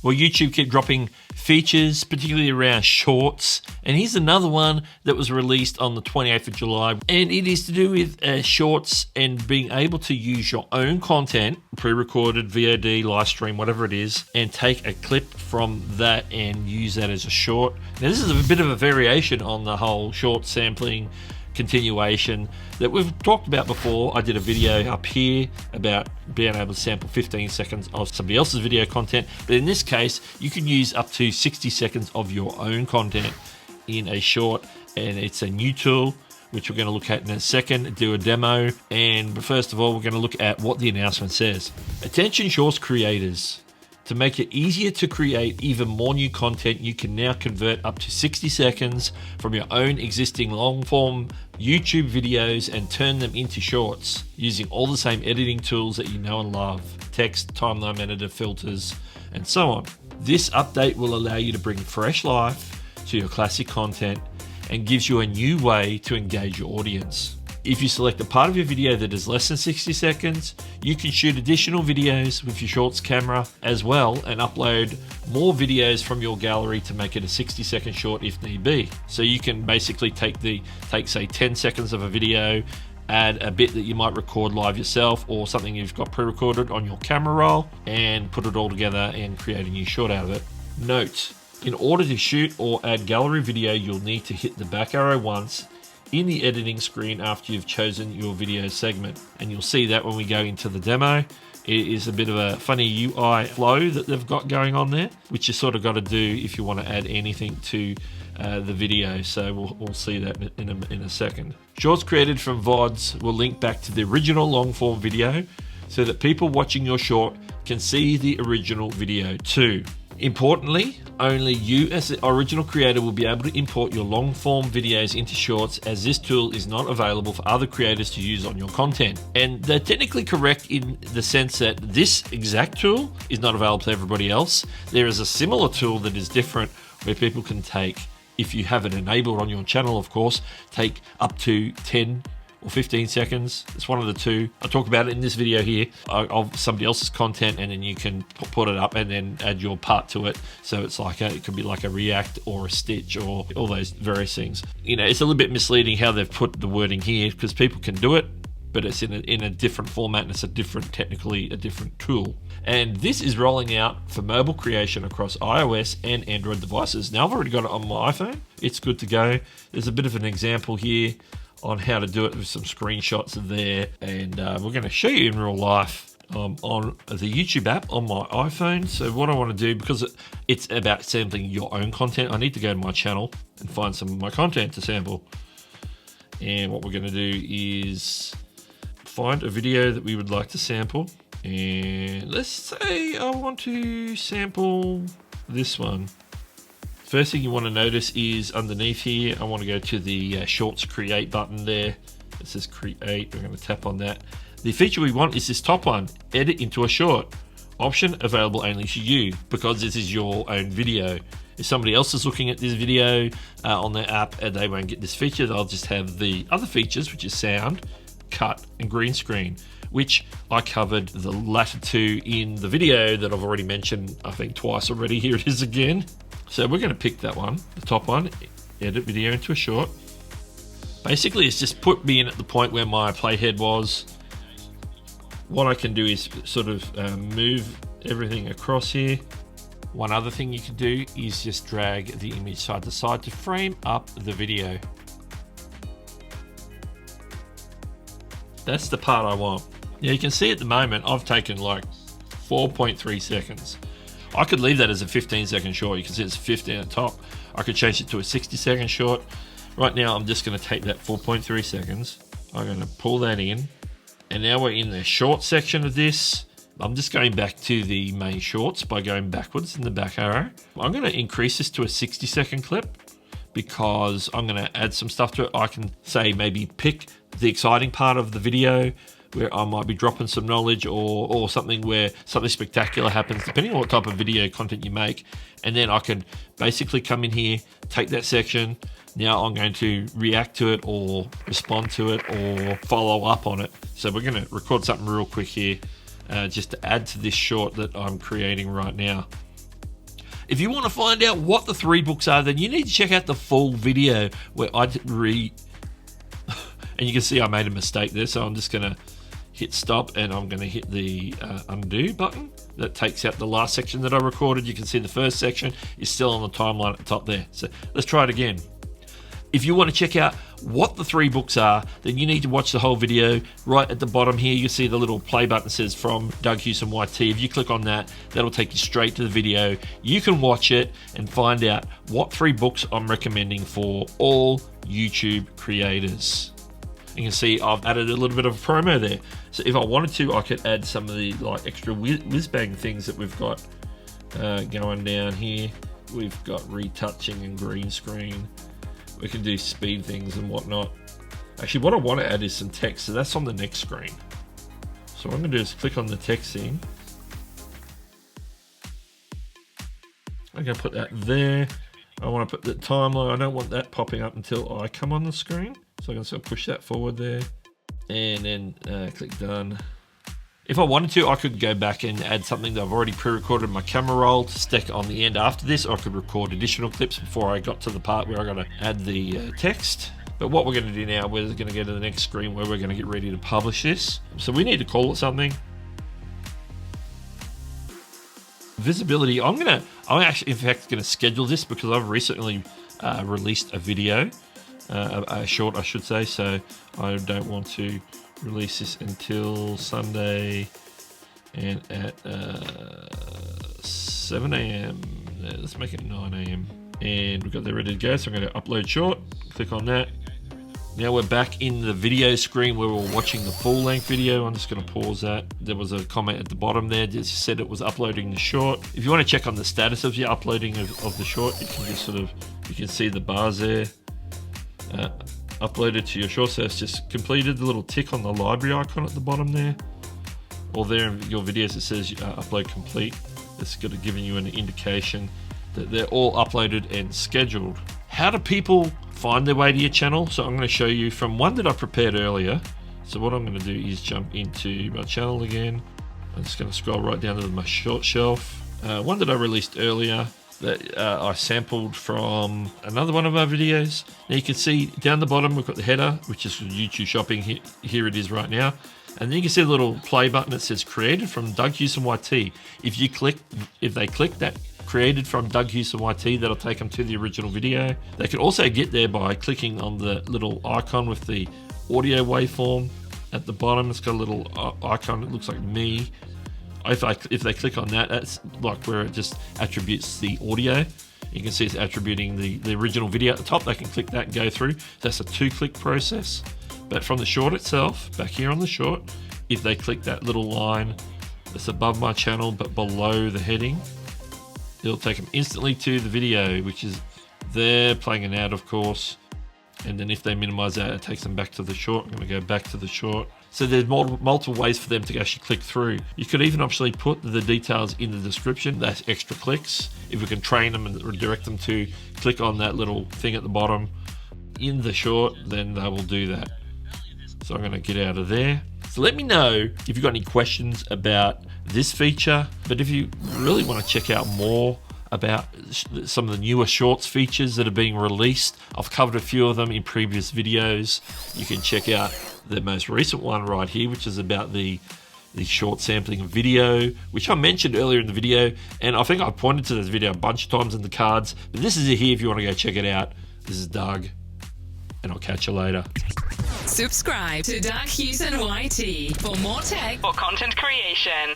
Well, YouTube keep dropping features, particularly around shorts. And here's another one that was released on the 28th of July. And it is to do with shorts and being able to use your own content, pre-recorded, VOD, live stream, whatever it is, and take a clip from that and use that as a short. Now, this is a bit of a variation on the whole short sampling continuation that we've talked about before. I did a video up here about being able to sample 15 seconds of somebody else's video content, but in this case you can use up to 60 seconds of your own content in a short, and it's a new tool which we're going to look at in a second, do a demo. And first of all, we're going to look at what the announcement says. Attention shorts creators. To make it easier to create even more new content, you can now convert up to 60 seconds from your own existing long-form YouTube videos and turn them into shorts using all the same editing tools that you know and love: text, timeline editor, filters, and so on. This update will allow you to bring fresh life to your classic content and gives you a new way to engage your audience. If you select a part of your video that is less than 60 seconds, you can shoot additional videos with your shorts camera as well and upload more videos from your gallery to make it a 60-second short if need be. So you can basically take say 10 seconds of a video, add a bit that you might record live yourself or something you've got pre-recorded on your camera roll, and put it all together and create a new short out of it. Note: in order to shoot or add gallery video, you'll need to hit the back arrow once in the editing screen after you've chosen your video segment, and you'll see that when we go into the demo. It is a bit of a funny UI flow that they've got going on there, which you sort of got to do if you want to add anything to the video. So we'll see that in a second. Shorts created from VODs will link back to the original long form video so that people watching your short can see the original video too. Importantly, only you as the original creator will be able to import your long form videos into shorts, as this tool is not available for other creators to use on your content. And they're technically correct in the sense that this exact tool is not available to everybody else. There is a similar tool that is different where people can take, if you have it enabled on your channel of course, take up to 10 or 15 seconds. It's one of the two. I talk about it in this video here of somebody else's content, and then you can put it up and then add your part to it. So it's like it could be like a react or a stitch or all those various things. You know, it's a little bit misleading how they've put the wording here because people can do it, but it's in a different format and it's technically a different tool. And this is rolling out for mobile creation across iOS and Android devices. Now I've already got it on my iPhone. It's good to go. There's a bit of an example here on how to do it with some screenshots there, and we're going to show you in real life on the YouTube app on my iPhone. So what I want to do, because it's about sampling your own content, I need to go to my channel and find some of my content to sample. And what we're going to do is find a video that we would like to sample, and let's say I want to sample this one. First thing you want to notice is underneath here, I want to go to the Shorts Create button there. It says Create. We're going to tap on that. The feature we want is this top one, Edit into a Short. Option available only to you because this is your own video. If somebody else is looking at this video on their app, they won't get this feature. They'll just have the other features, which is sound, cut, and green screen, which I covered the latter two in the video that I've already mentioned, I think twice already. Here it is again. So we're going to pick that one, the top one, edit video into a short. Basically, it's just put me in at the point where my playhead was. What I can do is sort of move everything across here. One other thing you can do is just drag the image side to side to frame up the video. That's the part I want. Now you can see at the moment I've taken like 4.3 seconds. I could leave that as a 15-second short. You can see it's 15 at the top. I could change it to a 60-second short. Right now, I'm just going to take that 4.3 seconds. I'm going to pull that in. And now we're in the short section of this. I'm just going back to the main shorts by going backwards in the back arrow. I'm going to increase this to a 60-second clip because I'm going to add some stuff to it. I can say maybe pick the exciting part of the video where I might be dropping some knowledge or something where something spectacular happens, depending on what type of video content you make. And then I can basically come in here, take that section. Now I'm going to react to it or respond to it or follow up on it. So we're going to record something real quick here just to add to this short that I'm creating right now. If you want to find out what the 3 books are, then you need to check out the full video where I and you can see I made a mistake there, so I'm just going to hit stop and I'm going to hit the undo button. That takes out the last section that I recorded. You can see the first section is still on the timeline at the top there. So let's try it again. If you want to check out what the 3 books are, then you need to watch the whole video. Right at the bottom here, you see the little play button that says from Doug Hewson YT. If you click on that, that'll take you straight to the video. You can watch it and find out what 3 books I'm recommending for all YouTube creators. You can see I've added a little bit of a promo there. So if I wanted to, I could add some of the extra whiz-bang things that we've got going down here. We've got retouching and green screen. We can do speed things and whatnot. Actually, what I want to add is some text, so that's on the next screen. So what I'm going to do is click on the text thing. I'm going to put that there. I want to put the timeline. I don't want that popping up until I come on the screen. So I'm going to sort of push that forward there. And then click done. If I wanted to, I could go back and add something that I've already pre-recorded in my camera roll to stick on the end after this, or I could record additional clips before I got to the part where I got to add the text. But what we're going to do now, we're going to go to the next screen where we're going to get ready to publish this. So we need to call it something. Visibility. I'm actually in fact going to schedule this because I've recently released a video, a short I should say, so I don't want to release this until Sunday and at 7 a.m. Let's make it 9 a.m. and we've got that ready to go, so I'm going to upload short. Click on that. Now we're back in the video screen where we're watching the full length video. I'm just going to pause that. There was a comment at the bottom there that said it was uploading the short. If you want to check on the status of your uploading of the short, you can just you can see the bars there. Uploaded to your short, so it's just completed. The little tick on the library icon at the bottom there. Or there in your videos it says upload complete. It's got to give you an indication that they're all uploaded and scheduled. How do people find their way to your channel? So I'm going to show you from one that I prepared earlier. So what I'm going to do is jump into my channel again. I'm just going to scroll right down to my short shelf. One that I released earlier that I sampled from another one of our videos. Now you can see down the bottom we've got the header, which is YouTube shopping. Here it is right now. And then you can see the little play button that says created from Doug Hewson YT. If they click that created from Doug Hewson YT, that'll take them to the original video. They can also get there by clicking on the little icon with the audio waveform at the bottom. It's got a little icon that looks like me. If they click on that, that's like where it just attributes the audio. You can see it's attributing the original video at the top. They can click that and go through. That's a 2-click process. But from the short itself, back here on the short, if they click that little line that's above my channel but below the heading, it'll take them instantly to the video, which is there playing an ad, of course. And then if they minimize that, it takes them back to the short. I'm going to go back to the short. So there's multiple ways for them to actually click through. You could even actually put the details in the description. That's extra clicks. If we can train them and redirect them to click on that little thing at the bottom in the short, then they will do that. So I'm going to get out of there. So let me know if you've got any questions about this feature. But if you really want to check out more about some of the newer shorts features that are being released, I've covered a few of them in previous videos. You can check out the most recent one right here, which is about the short sampling video, which I mentioned earlier in the video, and I think I pointed to this video a bunch of times in the cards, but this is it here if you want to go check it out. This is Doug, and I'll catch you later. Subscribe to Doug Hewson YT for more tech or content creation.